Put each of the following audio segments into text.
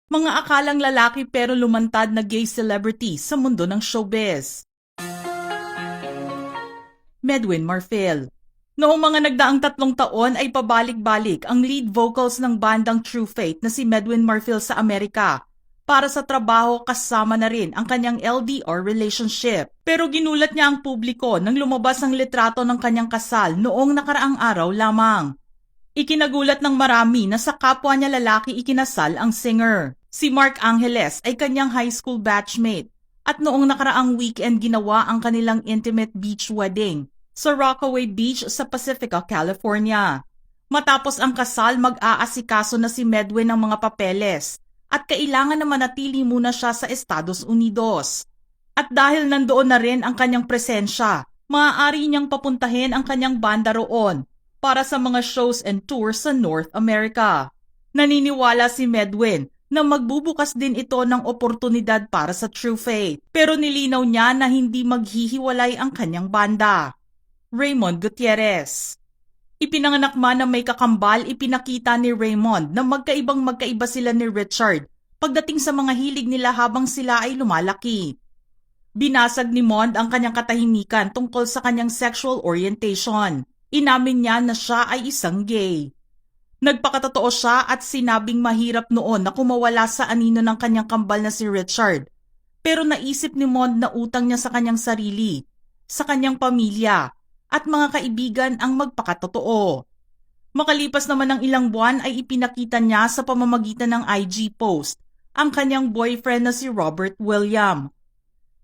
Mga akalang lalaki pero lumantad na gay celebrity sa mundo ng showbiz. Medwin Marfil. Noong mga nagdaang 3 taon ay pabalik-balik ang lead vocals ng bandang True Fate na si Medwin Marfil sa Amerika para sa trabaho kasama na rin ang kanyang LDR relationship. Pero ginulat niya ang publiko nang lumabas ang litrato ng kanyang kasal noong nakaraang araw lamang. Ikinagulat ng marami na sa kapwa niya lalaki ikinasal ang singer. Si Mark Angeles ay kanyang high school batchmate at noong nakaraang weekend ginawa ang kanilang intimate beach wedding sa Rockaway Beach sa Pacifica, California. Matapos ang kasal, mag-aasikaso na si Medwin ng mga papeles at kailangan na manatili muna siya sa Estados Unidos. At dahil nandoon na rin ang kanyang presensya, maaari niyang papuntahin ang kanyang banda roon para sa mga shows and tours sa North America. Naniniwala si Medwin na magbubukas din ito ng oportunidad para sa True Fate, pero nilinaw niya na hindi maghihiwalay ang kanyang banda. Raymond Gutierrez. Ipinanganak man na may kakambal, ipinakita ni Raymond na magkaiba sila ni Richard pagdating sa mga hilig nila habang sila ay lumalaki. Binasag ni Mond ang kanyang katahimikan tungkol sa kanyang sexual orientation. Inamin niya na siya ay isang gay. Nagpakatotoo siya at sinabing mahirap noon na kumawala sa anino ng kanyang kambal na si Richard. Pero naisip ni Mond na utang niya sa kanyang sarili, sa kanyang pamilya, at mga kaibigan ang magpakatotoo. Makalipas naman ng ilang buwan ay ipinakita niya sa pamamagitan ng IG post ang kanyang boyfriend na si Robert William.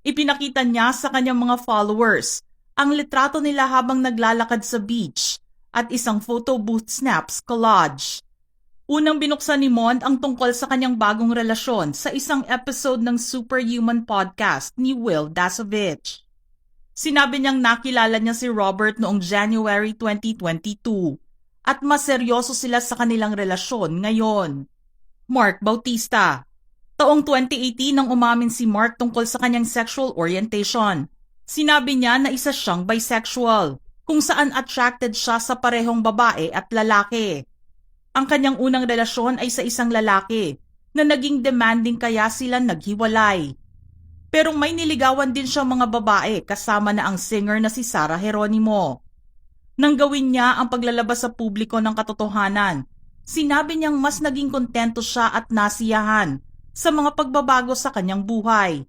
Ipinakita niya sa kanyang mga followers ang litrato nila habang naglalakad sa beach at isang photo booth snaps collage. Unang binuksan ni Mond ang tungkol sa kanyang bagong relasyon sa isang episode ng Superhuman podcast ni Will Dasovich. Sinabi niyang nakilala niya si Robert noong January 2022 at mas seryoso sila sa kanilang relasyon ngayon. Mark Bautista. Taong 2018 nang umamin si Mark tungkol sa kanyang sexual orientation. Sinabi niya na isa siyang bisexual, kung saan attracted siya sa parehong babae at lalaki. Ang kanyang unang relasyon ay sa isang lalaki na naging demanding kaya sila naghiwalay. Pero may niligawan din siyang mga babae kasama na ang singer na si Sarah Geronimo. Nang gawin niya ang paglalabas sa publiko ng katotohanan, sinabi niyang mas naging kontento siya at nasiyahan sa mga pagbabago sa kanyang buhay.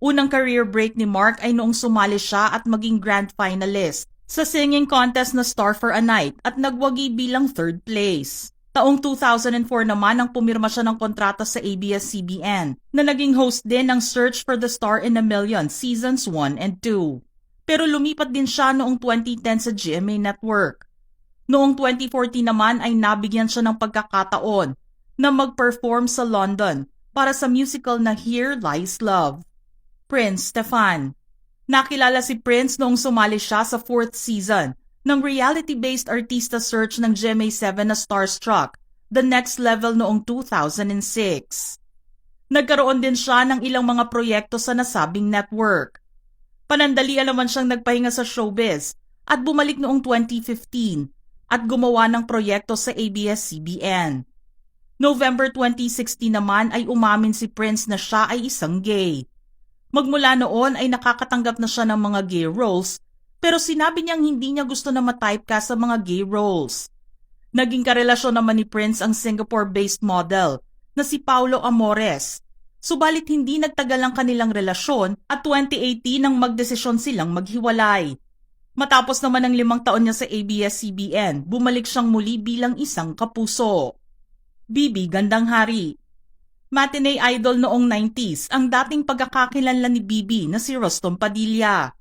Unang career break ni Mark ay noong sumali siya at maging grand finalist sa singing contest na Star for a Night at nagwagi bilang 3rd place. Taong 2004 naman ang pumirma siya ng kontrata sa ABS-CBN na naging host din ng Search for the Star in a Million Seasons 1 and 2. Pero lumipat din siya noong 2010 sa GMA Network. Noong 2014 naman ay nabigyan siya ng pagkakataon na mag-perform sa London para sa musical na Here Lies Love. Prince Stefan. Nakilala si Prince noong sumali siya sa 4th season ng reality-based artista search ng GMA7 na Starstruck, The Next Level noong 2006. Nagkaroon din siya ng ilang mga proyekto sa nasabing network. Panandalian naman siyang nagpahinga sa showbiz at bumalik noong 2015 at gumawa ng proyekto sa ABS-CBN. November 2016 naman ay umamin si Prince na siya ay isang gay. Magmula noon ay nakakatanggap na siya ng mga gay roles pero sinabi niyang hindi niya gusto na ma-typecast sa mga gay roles. Naging karelasyon naman ni Prince ang Singapore-based model na si Paulo Amores. Subalit hindi nagtagal ang kanilang relasyon at 2018 nang magdesisyon silang maghiwalay. Matapos naman ang 5 taon niya sa ABS-CBN, bumalik siyang muli bilang isang kapuso. Bibi Gandang-Hari. Matinee idol noong 90s ang dating pagkakakilanlan ni Bibi na si Rostom Padilla.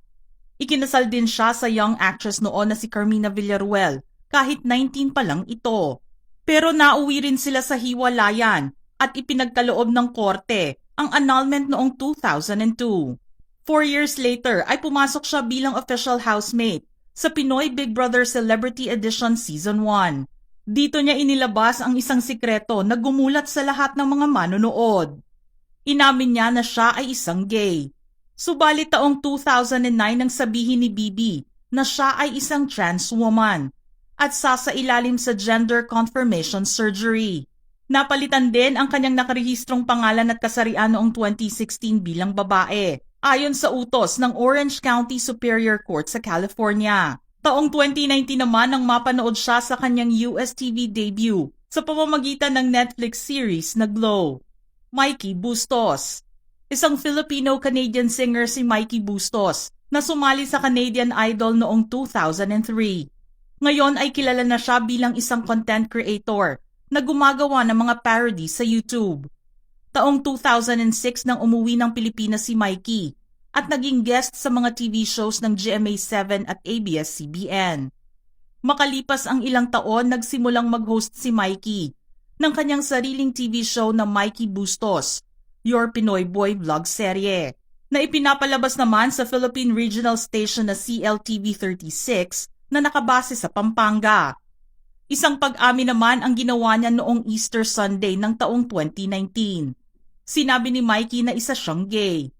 Ikinasal din siya sa young actress noon na si Carmina Villaruel kahit 19 pa lang ito. Pero nauwi rin sila sa hiwalayan at ipinagkaloob ng korte ang annulment noong 2002. 4 years later ay pumasok siya bilang official housemate sa Pinoy Big Brother Celebrity Edition Season 1. Dito niya inilabas ang isang sikreto na gumulat sa lahat ng mga manonood. Inamin niya na siya ay isang gay. Subalit taong 2009 nang sabihin ni Bibi na siya ay isang trans woman at sasailalim sa gender confirmation surgery. Napalitan din ang kanyang nakarehistrong pangalan at kasarian noong 2016 bilang babae, ayon sa utos ng Orange County Superior Court sa California. Taong 2019 naman nang mapanood siya sa kanyang US TV debut sa pamamagitan ng Netflix series na Glow. Mikey Bustos. Isang Filipino-Canadian singer si Mikey Bustos na sumali sa Canadian Idol noong 2003. Ngayon ay kilala na siya bilang isang content creator na gumagawa ng mga parody sa YouTube. Taong 2006 nang umuwi ng Pilipinas si Mikey at naging guest sa mga TV shows ng GMA7 at ABS-CBN. Makalipas ang ilang taon, nagsimulang mag-host si Mikey ng kanyang sariling TV show na Mikey Bustos, Your Pinoy Boy Vlog Serye, na ipinapalabas naman sa Philippine Regional Station na CLTV 36 na nakabase sa Pampanga. Isang pag-amin naman ang ginawa niya noong Easter Sunday ng taong 2019. Sinabi ni Mikey na isa siyang gay.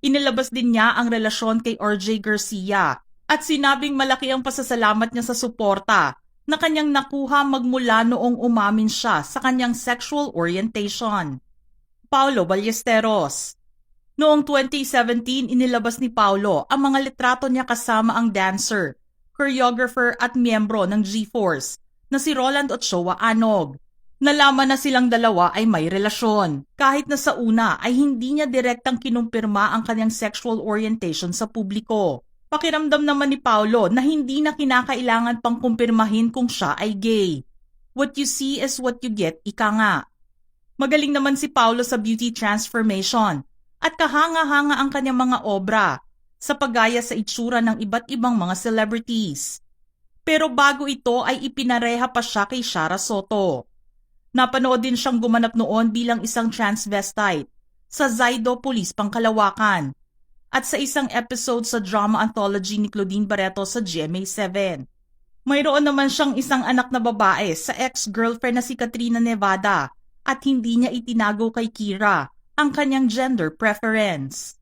Inilabas din niya ang relasyon kay RJ Garcia at sinabing malaki ang pasasalamat niya sa suporta na kanyang nakuha magmula noong umamin siya sa kanyang sexual orientation. Paulo Ballesteros. Noong 2017, inilabas ni Paulo ang mga litrato niya kasama ang dancer, choreographer at miyembro ng G-Force na si Roland Ochoa Anog. Nalaman na silang dalawa ay may relasyon, kahit na sa una ay hindi niya direktang kinumpirma ang kanyang sexual orientation sa publiko. Pakiramdam naman ni Paulo na hindi na kinakailangan pang kumpirmahin kung siya ay gay. What you see is what you get, ika nga. Magaling naman si Paulo sa beauty transformation at kahanga-hanga ang kanyang mga obra sa paggaya sa itsura ng iba't ibang mga celebrities. Pero bago ito ay ipinareha pa siya kay Shara Soto. Napanood din siyang gumanap noon bilang isang transvestite sa Zaido Police Pangkalawakan at sa isang episode sa drama anthology ni Claudine Barreto sa GMA7. Mayroon naman siyang isang anak na babae sa ex-girlfriend na si Katrina Nevada at hindi niya itinago kay Kira ang kanyang gender preference.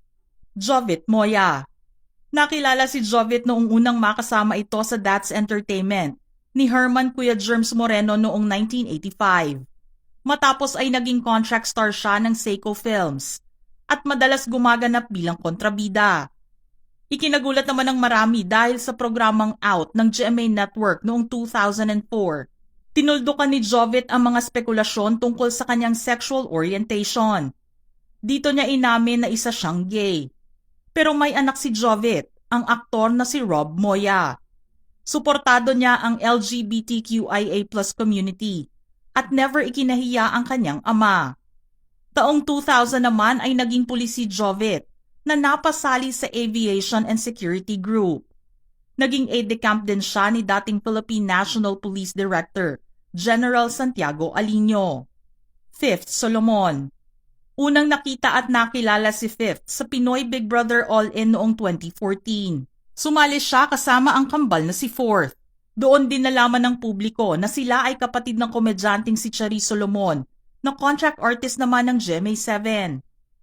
Jovit Moya. Nakilala si Jovit noong unang makasama ito sa That's Entertainment ni Herman Kuya Germs Moreno noong 1985. Matapos ay naging contract star siya ng Seiko Films at madalas gumaganap bilang kontrabida. Ikinagulat naman ng marami dahil sa programang Out ng GMA Network noong 2004. Tinuldukan ni Jovit ang mga spekulasyon tungkol sa kanyang sexual orientation. Dito niya inamin na isa siyang gay. Pero may anak si Jovit, ang aktor na si Rob Moya. Suportado niya ang LGBTQIA+ community at never ikinahiya ang kanyang ama. Taong 2000 naman ay naging pulis si Jovit na napasali sa Aviation and Security Group. Naging aide-de-camp din siya ni dating Philippine National Police Director, General Santiago Alino. Fifth Solomon. Unang nakita at nakilala si Fifth sa Pinoy Big Brother All-In noong 2014. Sumali siya kasama ang kambal na si Fourth. Doon din nalaman ng publiko na sila ay kapatid ng komedyanteng si Charis Solomon, na contract artist naman ng GMA7.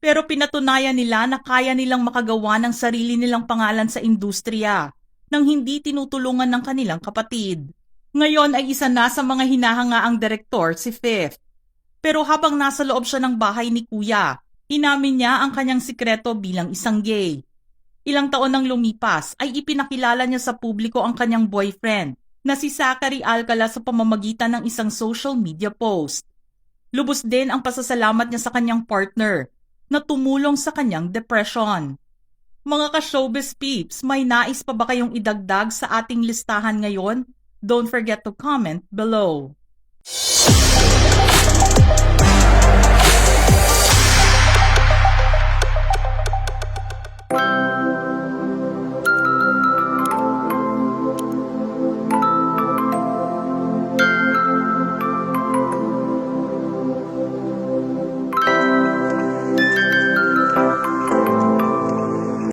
Pero pinatunayan nila na kaya nilang makagawa ng sarili nilang pangalan sa industriya nang hindi tinutulungan ng kanilang kapatid. Ngayon ay isa na sa mga hinahangaang direktor si Fifth. Pero habang nasa loob siya ng bahay ni Kuya, inamin niya ang kanyang sikreto bilang isang gay. Ilang taon nang lumipas ay ipinakilala niya sa publiko ang kanyang boyfriend na si Zachary Alcala sa pamamagitan ng isang social media post. Lubos din ang pasasalamat niya sa kanyang partner na tumulong sa kanyang depression. Mga ka-showbiz peeps, may nais pa ba kayong idagdag sa ating listahan ngayon? Don't forget to comment below.